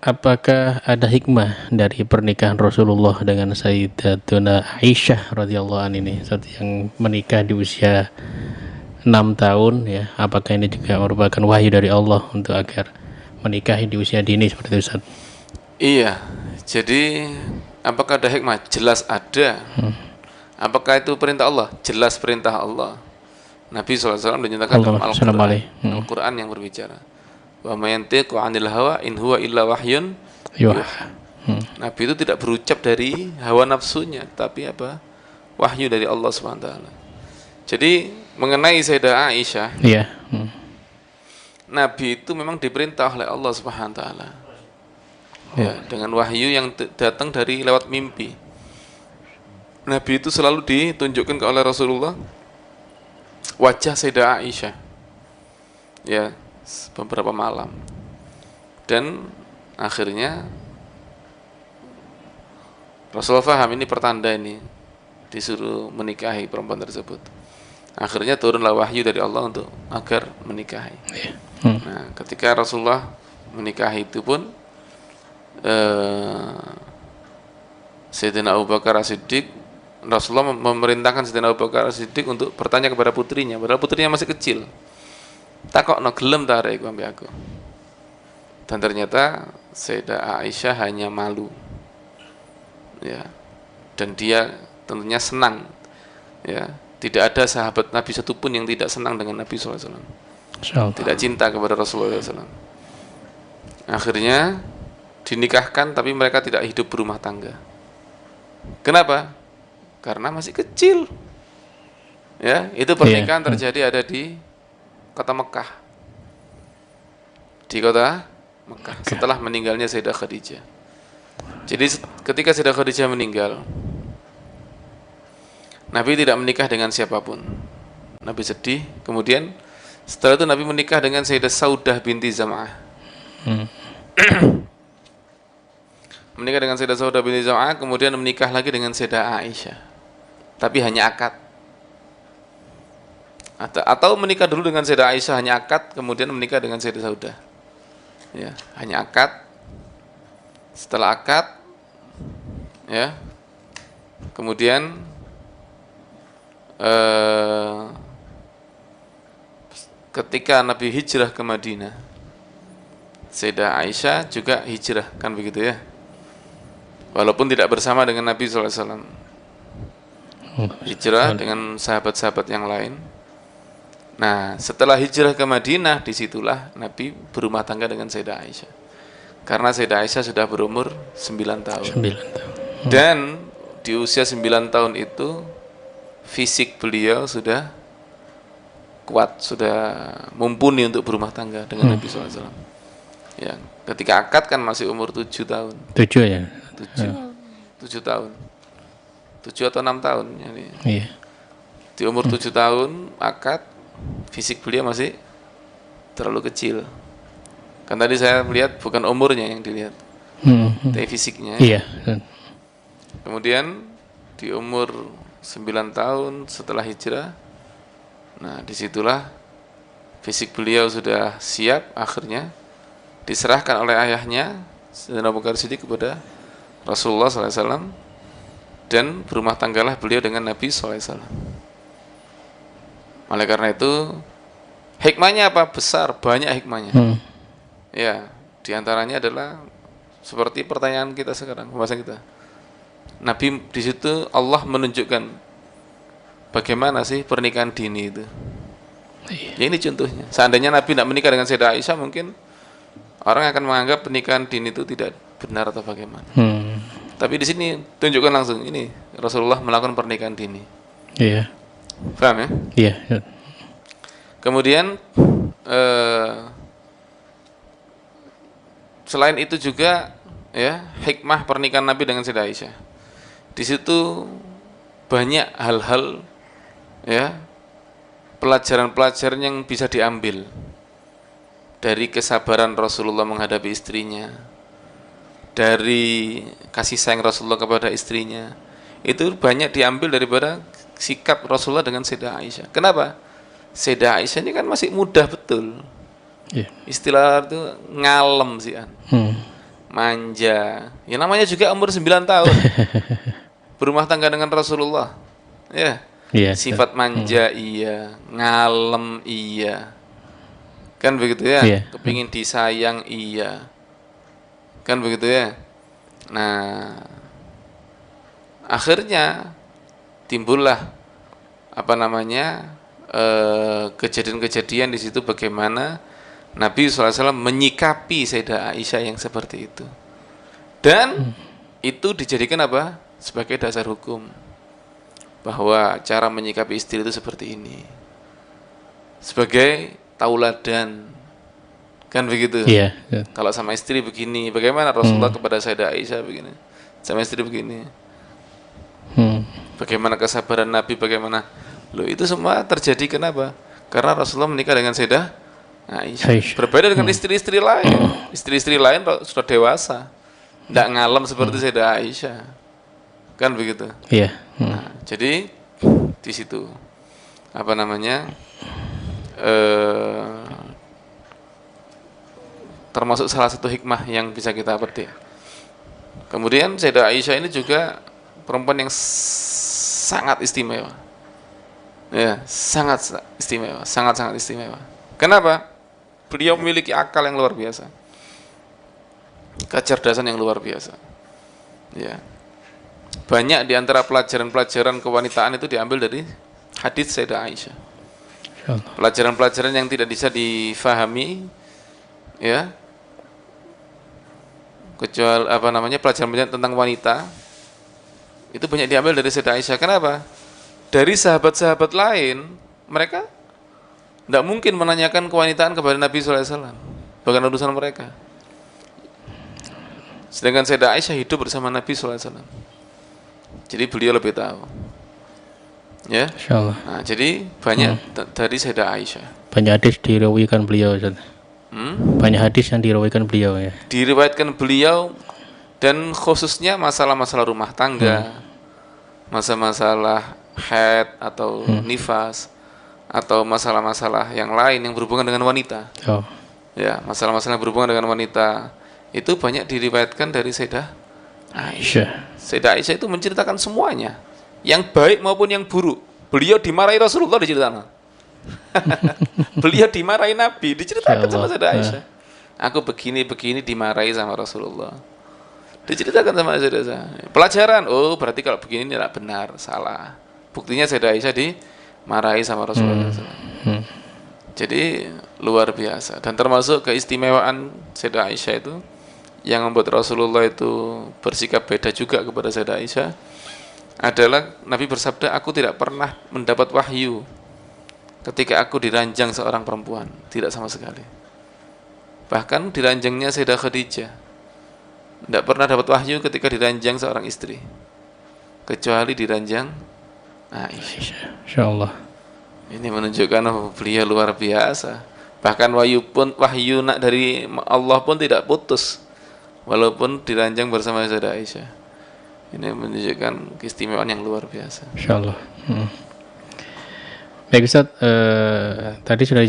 Apakah ada hikmah dari pernikahan Rasulullah dengan Sayyidatuna Aisyah radhiyallahu anha ini, saat yang menikah di usia 6 tahun ya? Apakah ini juga merupakan wahyu dari Allah untuk agar menikahi di usia dini seperti itu, Ustaz? Iya, jadi apakah ada hikmah? Jelas ada. Apakah itu perintah Allah? Jelas perintah Allah. Nabi SAW dinyatakan dalam Al-Quran yang berbicara, wa ma yantiqu 'anil hawa in huwa illa wahyun yuha. Nabi itu tidak berucap dari hawa nafsunya, tapi apa? Wahyu dari Allah SWT. Jadi mengenai Sayyidah Aisyah, Nabi itu memang diperintah oleh Allah SWT, ya, dengan wahyu yang datang dari lewat mimpi. Nabi itu selalu ditunjukkan oleh Rasulullah wajah Sayyidah Aisyah, ya, beberapa malam, dan akhirnya Rasulullah paham ini pertanda, ini disuruh menikahi perempuan tersebut. Akhirnya turunlah wahyu dari Allah untuk agar menikahi. Nah, ketika Rasulullah menikahi itu pun Sayyidina Abu Bakar As-Siddiq, Rasulullah memerintahkan Sayyidina Abu Bakar As-Siddiq untuk bertanya kepada putrinya, padahal putrinya masih kecil. Takokno gelem ta arek ambek aku. Dan ternyata Sayyidah Aisyah hanya malu. Ya. Dan dia tentunya senang. Ya, tidak ada sahabat Nabi satupun yang tidak senang dengan Nabi SAW. Tidak cinta kepada Rasulullah SAW. Akhirnya dinikahkan, tapi mereka tidak hidup berumah tangga. Kenapa? Karena masih kecil. Ya, itu pernikahan terjadi ada di kota Mekah. Di kota Mekah setelah meninggalnya Sayyidah Khadijah. Jadi ketika Sayyidah Khadijah meninggal, Nabi tidak menikah dengan siapapun. Nabi sedih. Kemudian setelah itu Nabi menikah dengan Sayyidah Saudah binti Zam'ah. Menikah dengan Sayyidah Saudah binti Zam'ah, kemudian menikah lagi dengan Sayyidah Aisyah. Tapi hanya akad. Atau menikah dulu dengan Sayyidah Aisyah hanya akad, kemudian menikah dengan Sayyidah Saudah. Ya, hanya akad. Setelah akad, ya, kemudian ketika Nabi hijrah ke Madinah, Sayyidah Aisyah juga hijrah, kan begitu ya? Walaupun tidak bersama dengan Nabi SAW, hijrah dengan sahabat-sahabat yang lain. Nah, setelah hijrah ke Madinah, disitulah Nabi berumah tangga dengan Sayyidah Aisyah. Karena Sayyidah Aisyah sudah berumur 9 tahun. 9 tahun. Dan di usia 9 tahun itu fisik beliau sudah kuat, sudah mumpuni untuk berumah tangga dengan Nabi SAW. Ya, ketika akad kan masih umur 7 tahun. 7 ya? 7 tahun. 7 atau 6 tahun. Yani. Iya. Di umur 7 tahun akad, fisik beliau masih terlalu kecil. Kan tadi saya melihat bukan umurnya yang dilihat, tapi fisiknya. Iya. Kemudian di umur 9 tahun setelah hijrah, nah disitulah fisik beliau sudah siap, akhirnya diserahkan oleh ayahnya Sayyidina Abu Bakar Siddiq kepada Rasulullah SAW, dan berumah tanggalah beliau dengan Nabi SAW. Oleh karena itu hikmahnya apa? Besar, banyak hikmahnya. Ya, diantaranya adalah seperti pertanyaan kita sekarang, pembahasan kita. Nabi di situ Allah menunjukkan bagaimana sih pernikahan dini itu. Ya, ini contohnya. Seandainya Nabi tidak menikah dengan Sayyidah Aisyah, mungkin orang akan menganggap pernikahan dini itu tidak benar atau bagaimana. Tapi di sini tunjukkan langsung, ini Rasulullah melakukan pernikahan dini. Iya. Paham ya? Iya. Kemudian selain itu juga, ya, hikmah pernikahan Nabi dengan Sayyidah Aisyah. Di situ banyak hal-hal, ya, pelajaran-pelajaran yang bisa diambil dari kesabaran Rasulullah menghadapi istrinya, dari kasih sayang Rasulullah kepada istrinya. Itu banyak diambil daripada sikap Rasulullah dengan Sayyidah Aisyah. Kenapa? Sayyidah Aisyah ini kan masih muda betul. Iya. Istilah itu ngalem sih an. Manja. Ya namanya juga umur 9 tahun. Berumah tangga dengan Rasulullah. Ya. Iya. Sifat manja iya, ngalem iya. Kan begitu ya? Iya. Kepingin disayang iya. Kan begitu ya? Nah, akhirnya timbullah apa namanya kejadian-kejadian di situ bagaimana Nabi SAW menyikapi Sayyidah Aisyah yang seperti itu, dan itu dijadikan apa sebagai dasar hukum bahwa cara menyikapi istri itu seperti ini sebagai tauladan, kan begitu? Iya. Kalau sama istri begini, bagaimana Rasulullah kepada Sayyidah Aisyah begini, sama istri begini. Bagaimana kesabaran Nabi, bagaimana loh, itu semua terjadi kenapa? Karena Rasulullah menikah dengan Sayyidah Aisyah. Berbeda dengan istri-istri lain. Istri-istri lain sudah dewasa, tidak ngalem seperti Sayyidah Aisyah, kan begitu? Iya. Nah, jadi di situ apa namanya termasuk salah satu hikmah yang bisa kita petik. Kemudian Sayyidah Aisyah ini juga perempuan yang sangat istimewa. Ya, sangat istimewa, sangat istimewa. Kenapa? Beliau memiliki akal yang luar biasa, kecerdasan yang luar biasa. Ya, banyak di antara pelajaran-pelajaran kewanitaan itu diambil dari hadis Sayyidah Aisyah. Pelajaran-pelajaran yang tidak bisa difahami, ya, kecuali apa namanya pelajaran-pelajaran tentang wanita itu banyak diambil dari Sayyidah Aisyah. Kenapa? Dari sahabat-sahabat lain mereka tidak mungkin menanyakan kewanitaan kepada Nabi SAW, bahkan urusan mereka. Sedangkan Sayyidah Aisyah hidup bersama Nabi SAW, jadi beliau lebih tahu. Ya. Insyaallah. Nah, jadi banyak dari Sayyidah Aisyah. Banyak hadis diriwayatkan beliau, Ustaz. Banyak hadis yang diriwayatkan beliau ya. Diriwayatkan beliau, dan khususnya masalah-masalah rumah tangga, masalah-masalah haid atau nifas, atau masalah-masalah yang lain yang berhubungan dengan wanita. Ya, masalah-masalah yang berhubungan dengan wanita itu banyak diriwayatkan dari Sayyidah Aisyah. Sayyidah Aisyah itu menceritakan semuanya, yang baik maupun yang buruk. Beliau dimarahi Rasulullah diceritakan. Beliau dimarahi Nabi diceritakan sama Sayyidah Aisyah. Aku begini dimarahi sama Rasulullah, diceritakan sama Sayyidah Aisyah. Pelajaran, oh berarti kalau begini tidak benar, salah. Buktinya Sayyidah Aisyah dimarahi sama Rasulullah. Jadi luar biasa, dan termasuk keistimewaan Sayyidah Aisyah itu yang membuat Rasulullah itu bersikap beda juga kepada Sayyidah Aisyah adalah Nabi bersabda, aku tidak pernah mendapat wahyu ketika aku diranjang seorang perempuan, tidak sama sekali. Bahkan diranjangnya Sayyidah Khadijah, tidak pernah dapat wahyu ketika diranjang seorang istri, kecuali diranjang Aisyah. Insyaallah. Ini menunjukkan beliau luar biasa. Bahkan wahyu dari Allah pun tidak putus, walaupun diranjang bersama Sayyidah Aisyah. Ini menunjukkan keistimewaan yang luar biasa. Insyaallah. Baik Ustaz, tadi sudah